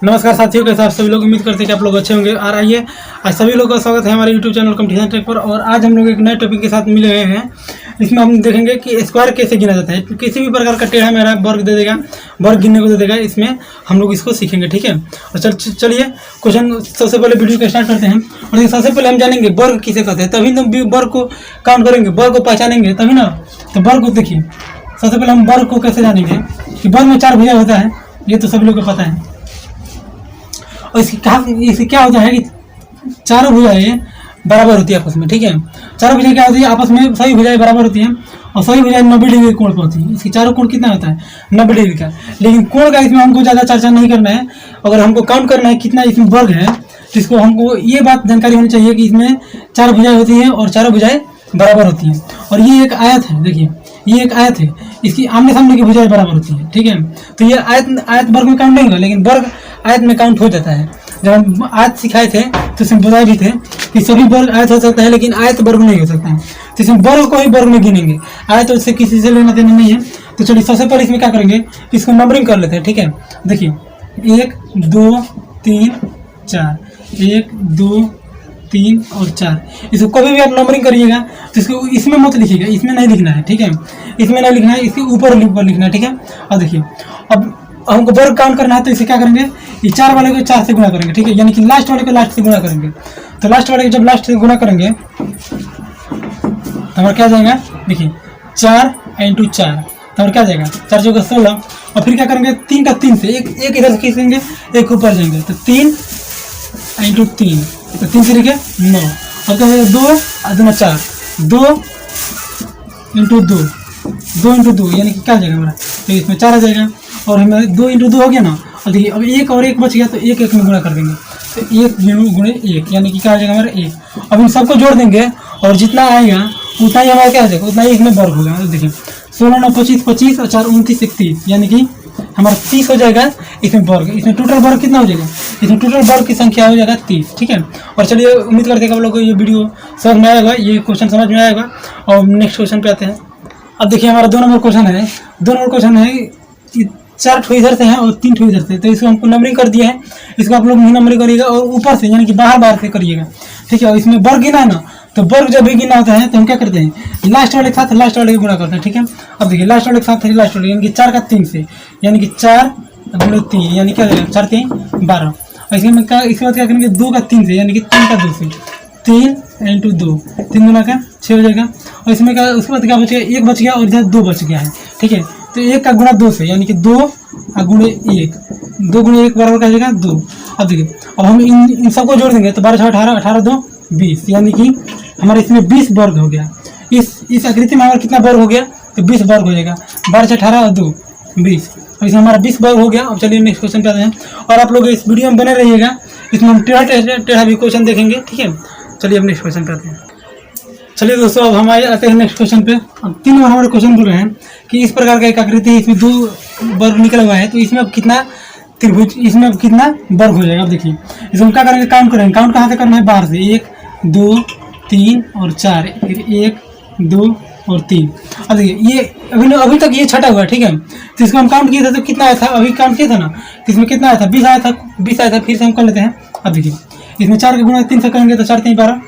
नमस्कार साथियों के साथ सभी लोग उम्मीद करते हैं कि आप लोग अच्छे होंगे। और आइए आज सभी लोगों का स्वागत है हमारे यूट्यूब चैनल कंपटीशन ट्रैक पर। और आज हम लोग एक नए टॉपिक के साथ मिले हुए हैं। इसमें हम देखेंगे कि स्क्वायर कैसे गिना जाता है। किसी भी प्रकार का टेढ़ा मेढ़ा वर्ग दे देगा, वर्ग गिनने को दे देगा, इसमें हम लोग इसको सीखेंगे, ठीक है। और चलिए क्वेश्चन सबसे पहले वीडियो को स्टार्ट करते हैं। और सबसे पहले हम जानेंगे वर्ग किसे कहते हैं, तभी तो वर्ग को काउंट करेंगे, वर्ग को पहचानेंगे तभी ना। तो वर्ग को देखिए, सबसे पहले हम वर्ग को कैसे जानेंगे कि वर्ग में 4 भुजा होता है, ये तो सभी लोग को पता है। और इसकी क्या होता है कि चारों भुजाएं बराबर होती है आपस में, ठीक है। चारों भुजाएं क्या होती है आपस में, सभी भुजाएं बराबर होती हैं और सभी भुजाएं 90 डिग्री कोण पर होती है। इसकी चारों कोण कितना होता है 90 डिग्री का। लेकिन कोण का इसमें हमको ज़्यादा चर्चा नहीं करना है। अगर हमको काउंट करना है कितना इसमें वर्ग है, तो इसको हमको ये बात जानकारी होनी चाहिए कि इसमें 4 भुजाएं होती हैं और चारों भुजाएं बराबर होती हैं। और ये एक आयत है, देखिए ये एक आयत है, इसकी आमने सामने की भुजाएं बराबर होती हैं, ठीक है। तो ये आयत वर्ग में काउंट नहीं होगा, लेकिन वर्ग आयत में काउंट हो जाता है। जब हम आयत सिखाए थे तो इसमें बताए भी थे कि सभी वर्ग आयत हो सकता है, लेकिन आयत वर्ग नहीं हो सकता है। तो इसमें वर्ग को ही वर्ग में गिनेंगे, आयत उससे किसी से लेना देना नहीं है। तो चलिए सबसे पहले इसमें क्या करेंगे, इसको नंबरिंग कर लेते हैं, ठीक है। देखिए 1 2 3 4, 1 2 3 और 4। इसको कभी भी आप नंबरिंग करिएगा तो इसको इसमें मत लिखिएगा, इसमें नहीं लिखना है, ठीक है। इसमें नहीं लिखना है, इसके ऊपर लिखना है, ठीक है। और देखिए अब हमको वर्ग काउंट करना है, तो इसे क्या करेंगे, ये 4 वाले को 4 से गुणा करेंगे, ठीक है। यानी कि लास्ट वाले को लास्ट से गुणा करेंगे। तो लास्ट वाले को जब लास्ट से गुणा करेंगे तो हमारा क्या जाएगा, देखिए 4 × 4, तो हमारा क्या जाएगा 4 × 16। और फिर क्या करेंगे 3 का 3 से एक इधर से खींचेंगे, एक ऊपर जाएंगे, तो 3 × 3, तो 3 से लिखे 9। और क्या 2 और 2 4, 2 × 2 यानी कि क्या जाएगा हमारा, तो इसमें 4 आ जाएगा। और हमें 2 × 2 हो गया ना। और देखिए अब 1 और 1 बच गया, तो 1 1 में गुणा कर देंगे, तो 1 × 1 यानी कि क्या आ जाएगा हमारा 1। अब इन सबको जोड़ देंगे और जितना आएगा उतना ही हमारा क्या आ जाएगा, उतना ही इसमें वर्ग होगा। तो देखिए 16 9 25 25 और 4 29 31, यानी कि हमारा 30 हो जाएगा इसमें वर्ग। इसमें टोटल वर्ग कितना हो जाएगा, इसमें टोटल वर्ग की संख्या हो जाएगा 30, ठीक है। और चलिए उम्मीद करते हैं कि आप लोग को ये वीडियो समझ में आएगा, ये क्वेश्चन समझ में आएगा। और नेक्स्ट क्वेश्चन पे आते हैं। अब देखिए हमारा 2 नंबर क्वेश्चन है, 2 नंबर क्वेश्चन है 4 ठो इधर से हैं और 3 ठो इधर से। तो इसको हमको नंबरिंग कर दिया है, इसको आप लोग नहीं नंबरिंग करिएगा और ऊपर से यानी कि बाहर से करिएगा, ठीक है। और इसमें वर्ग गिना है ना, तो वर्ग जब भी गिना होता है तो हम क्या करते हैं, लास्ट वाले के साथ लास्ट वाले को गुणा करते हैं, ठीक है। अब देखिए लास्ट वाले के साथ लास्ट वाले यानी कि 4 का 3 से, यानी कि 4 × 3 यानी क्या जाएगा 4 3 12। और इसमें क्या, इसके बाद क्या करेंगे 2 का 3 से, यानी कि 3 का 2 से, 3 × 2, 3 गुना का 6 हो जाएगा। और इसमें क्या, उसके बाद क्या बच गया, 1 बच गया और इधर 2 बच गया है, ठीक है। तो 1 का गुणा 2 से, यानी कि 2 × 1, 2 × 1 बराबर क्या जाएगा 2। अब देखिए अब हम इन सबको जोड़ देंगे, तो 12 6 18, 18 2 20, यानी कि हमारे इसमें 20 वर्ग हो गया। इस आकृति में हमारा कितना वर्ग हो गया, तो 20 वर्ग हो जाएगा। 12 6 18 और 2 20, अब इसमें हमारा 20 वर्ग हो गया। अब चलिए नेक्स्ट क्वेश्चन पे आते हैं। और आप लोग इस वीडियो में बने रहिएगा, इसमें हम टेढ़ा भी क्वेश्चन देखेंगे, ठीक है। चलिए अब नेक्स्ट क्वेश्चन पे आते हैं। चलिए दोस्तों अब हम आते हैं नेक्स्ट क्वेश्चन पे। अब 3 नंबर हमारे क्वेश्चन बोल रहे हैं कि इस प्रकार का एक आकृति है, इसमें 2 वर्ग निकला हुआ है, तो इसमें अब कितना त्रिभुज, इसमें अब कितना वर्ग हो जाएगा। अब देखिए इसमें हम क्या करेंगे, काउंट करेंगे। काउंट कहाँ से करना है, बाहर से 1 2 3 और 4, फिर 1 2 और 3। अब देखिए ये अभी तक ये छटा हुआ है, ठीक है। तो इसको हम काउंट किए थे तो कितना आया था, अभी काउंट किया था ना, तो इसमें कितना आया था 20 आया था, 20 आया था। फिर से हम कर लेते हैं। अब देखिए इसमें 4 के गुणा 3 से करेंगे तो 4 3 12,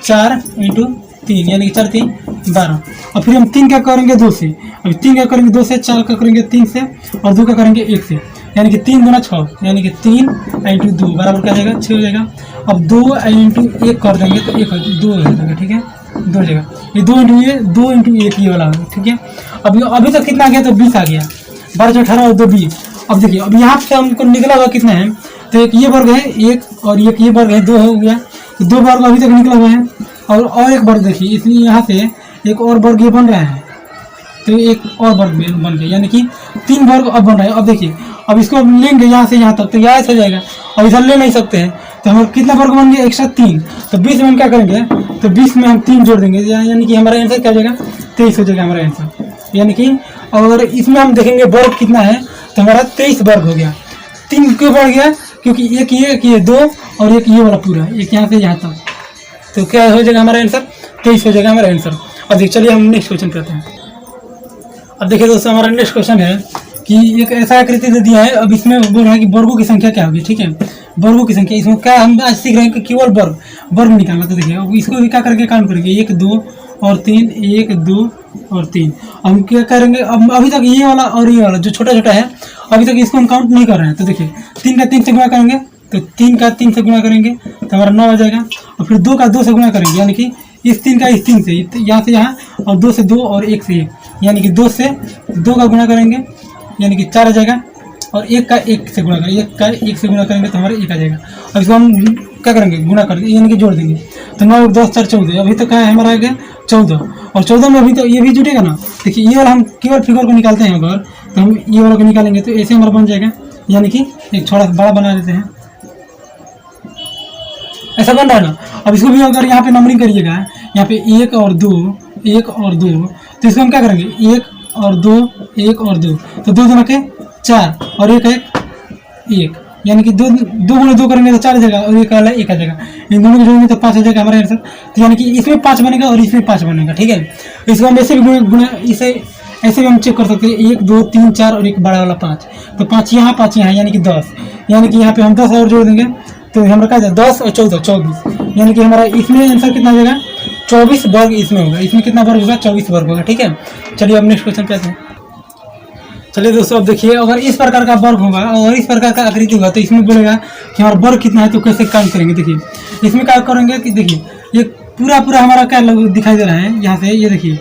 4 × 3 यानी कि 4 3 12। और फिर हम 3 का करेंगे 2 से, अभी 3 का करेंगे 2 से, 4 का करेंगे 3 से और 2 का करेंगे 1 से, यानी कि 3 गुना 6, यानी कि 3 × 2 बराबर क्या जाएगा 6 हो जाएगा। अब 2 × 1 कर देंगे तो 1 2 हो जाएगा, ठीक है, 2 हो जाएगा। ये 2 × 1 ये वाला होगा, ठीक है। अभी तक कितना आ गया, तो 20 आ गया। 12 6 18 और 2 20। अब देखिए अब यहाँ से हमको निकला हुआ कितना है, तो एक ये वर्ग है 1 और एक ये वर्ग है 2 हो गया। तो 2 वर्ग अभी तक निकला हुआ है और एक वर्ग देखिए, इसलिए यहाँ से एक और वर्ग ये बन रहा है, तो एक और वर्ग बन गया, यानी कि 3 वर्ग अब बन रहा है। अब देखिए अब इसको अब लेंगे यहाँ से यहाँ तक, तो यहाँ से जाएगा, अब इधर ले नहीं सकते हैं, तो हमारे कितना वर्ग बन गया एक्स्ट्रा 3। तो 20 में हम क्या करेंगे, तो 20 में हम 3 जोड़ देंगे, यानी कि हमारा आंसर क्या हो जाएगा 23 हो जाएगा हमारा आंसर, यानी कि। और इसमें हम देखेंगे वर्ग कितना है, तो हमारा 23 वर्ग हो गया। 3 क्यों बढ़ गया, क्योंकि एक ये 2 और एक ये वाला पूरा, एक यहाँ से यहाँ तक, तो क्या हो जाएगा हमारा आंसर 23 हो जाएगा हमारा आंसर। और देखिए चलिए हम नेक्स्ट क्वेश्चन करते हैं। अब देखिए दोस्तों हमारा नेक्स्ट क्वेश्चन है कि एक ऐसा आकृति दे दिया है, अब इसमें बोल रहा है कि वर्गों की संख्या क्या होगी। ठीक है, वर्गों की संख्या इसमें क्या हम आज सीख रहे हैं कि केवल वर्ग निकालना। तो देखिए अब इसको भी क्या करके काउंट करेंगे, 1 2 और 3, 1 2 और 3। हम क्या करेंगे, अब अभी तक ये वाला और ये वाला जो छोटा छोटा है अभी तक इसको हम काउंट नहीं कर रहे हैं। तो देखिए 3 का 3 से गुणा करेंगे, तो 3 का 3 से गुणा करेंगे तो हमारा 9 आ जाएगा। और फिर 2 का 2 से गुणा करेंगे, यानी कि इस 3 का इस 3 से, यहाँ से यहाँ, और 2 से 2 और 1 से 1, यानी कि 2 से 2 का गुणा करेंगे यानी कि 4 आ जाएगा। और 1 का 1 से गुणा करेंगे, 1 का 1 से गुणा करेंगे तो हमारा 1 आ जाएगा। अब इसको हम क्या करेंगे, गुणा कर देंगे यानी कि जोड़ देंगे। तो 9 10 4 14, अभी तक क्या है हमारा आ गया 14। और 14 में अभी तो ये भी जुटेगा ना। देखिए ये वाला हम केवल फिगर को निकालते हैं, अगर तो हम ये वाला को निकालेंगे तो ऐसे हमारा बन जाएगा, यानी कि एक थोड़ा सा बड़ा बना देते हैं, ऐसा बन रहा है ना। अब इसको भी अगर यहाँ पे नंबरिंग करिएगा, यहाँ पे 1 और 2 1 और 2, तो इसको हम क्या करेंगे 1 और 2 1 और 2, तो 2 2 के 4 और 1 1, यानी कि 2 गुणे 2 करेंगे तो 4 आ जाएगा और 1 वाला 1 आ जाएगा। इन दोनों को जोड़ेंगे तो 5 आ जाएगा हमारा आंसर। तो यानी कि इसमें 5 बनेगा और इसमें 5 बनेगा। ठीक है, इसको हम ऐसे भी गुणे इसे ऐसे भी हम चेक कर सकते हैं, 1 2 3 4 और एक बड़ा वाला 5, तो 5 यहाँ 5 यहाँ, यानी कि 10। यानी कि यहाँ पे हम 10 और जोड़ देंगे तो हमारा क्या जाए 10 और 14 24, यानी कि हमारा इसमें आंसर कितना आ जाएगा 24 वर्ग इसमें होगा। इसमें कितना वर्ग होगा 24 वर्ग होगा। ठीक है, चलिए अब नेक्स्ट क्वेश्चन पे आते हैं। चलिए दोस्तों अब देखिए, अगर इस प्रकार का वर्ग होगा और इस प्रकार का आकृति होगा तो इसमें बोलेगा कि हमारा वर्ग कितना है, तो कैसे काउंट करेंगे। देखिए इसमें क्या करेंगे कि देखिए ये पूरा हमारा क्या दिखाई दे रहा है यहाँ से, ये देखिए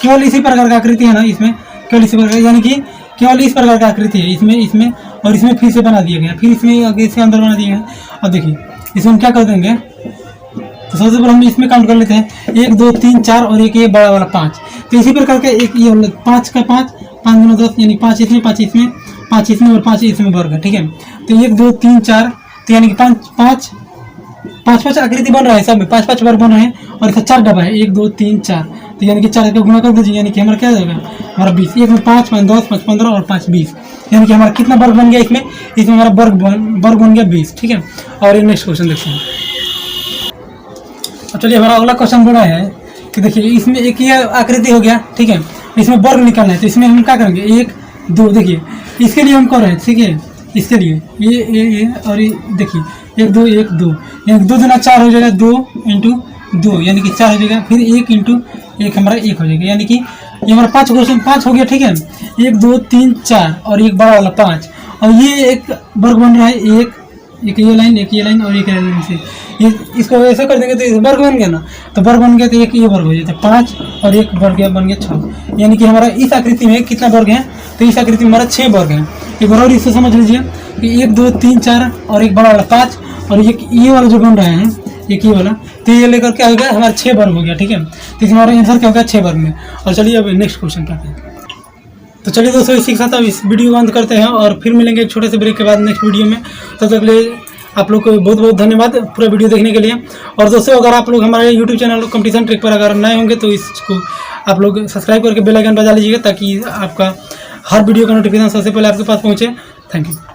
केवल इसी प्रकार का आकृति है ना, इसमें केवल इसी प्रकार, यानी कि केवल इस प्रकार का आकृति है इसमें और इसमें फिर से बना दिया गया, फिर इसके अंदर बना दिया गया। अब देखिए इसमें हम क्या कर देंगे, तो सबसे पहले हम इसमें काउंट कर लेते हैं 1 2 3 4 और एक ये बड़ा वाला 5। तो इसी प्रकार का एक ये 5 का 5 5 गुना 10, यानी 5 इसमें 5 इसमें 5 इसमें और 5 इसमें वर्ग है। ठीक है, तो 1 2 3 4, तो यानी कि 5 आकृति बन रहा है, सब में 5 वर्ग बन रहे हैं और इसका 4 डब्बा है 1 2 3 4, तो यानी कि 4 का गुणा कर दीजिए, यानी कि हमारा क्या जाएगा हमारा 20। 1 में 5 5 10 5 15 और 5 20, यानी कि हमारा कितना वर्ग बन गया इसमें हमारा वर्ग बन गया 20। ठीक है, और ये नेक्स्ट क्वेश्चन देखते हैं। अब चलिए हमारा अगला क्वेश्चन बोला है कि देखिए इसमें एक ये आकृति हो गया। ठीक है, इसमें वर्ग निकालना है, तो इसमें हम क्या करेंगे 1 2, देखिए इसके लिए हम कर रहे हैं। ठीक है, इसके लिए ये और ये देखिए 1 2 1 2, यानी 2 दूना 4 हो जाएगा, 2 इंटू 2 यानी कि 4 हो जाएगा, फिर 1 इंटू 1 हमारा 1 हो जाएगा, यानी कि ये हमारा 5 क्वेश्चन 5 हो गया। ठीक है, 1 2 3 4 और एक बड़ा वाला 5, और ये एक वर्ग बन रहा है, एक ये लाइन और एक लाइन से ये इसको ऐसा कर देंगे तो वर्ग बन गया ना। तो वर्ग बन गया तो एक ये वर्ग हो जाता है 5 और एक वर्ग बन गया 6, यानी कि हमारा इस आकृति में कितना वर्ग है, तो इस आकृति में हमारा 6 वर्ग है। एक बार और इसको समझ लीजिए कि 1 2 3 4 और एक बड़ा वाला 5 और ये वाला जो बन रहा है एक ये वाला, तो ये लेकर क्या हो गया हमारा 6 वर्ग हो गया। ठीक है, तो इसमें हमारा आंसर क्या होगा 6 वर्ग में। और चलिए अब नेक्स्ट क्वेश्चन क्या है। तो चलिए दोस्तों इसी के साथ अब इस वीडियो बंद करते हैं और फिर मिलेंगे एक छोटे से ब्रेक के बाद नेक्स्ट वीडियो में। तब तक के लिए आप लोग को बहुत बहुत धन्यवाद पूरा वीडियो देखने के लिए। और दोस्तों अगर आप लोग हमारे यूट्यूब चैनल कंपटीशन ट्रिक पर अगर नए होंगे तो इसको आप लोग सब्सक्राइब करके बेल आइकन बजा लीजिएगा, ताकि आपका हर वीडियो का नोटिफिकेशन सबसे पहले आपके पास पहुँचे। Thank you.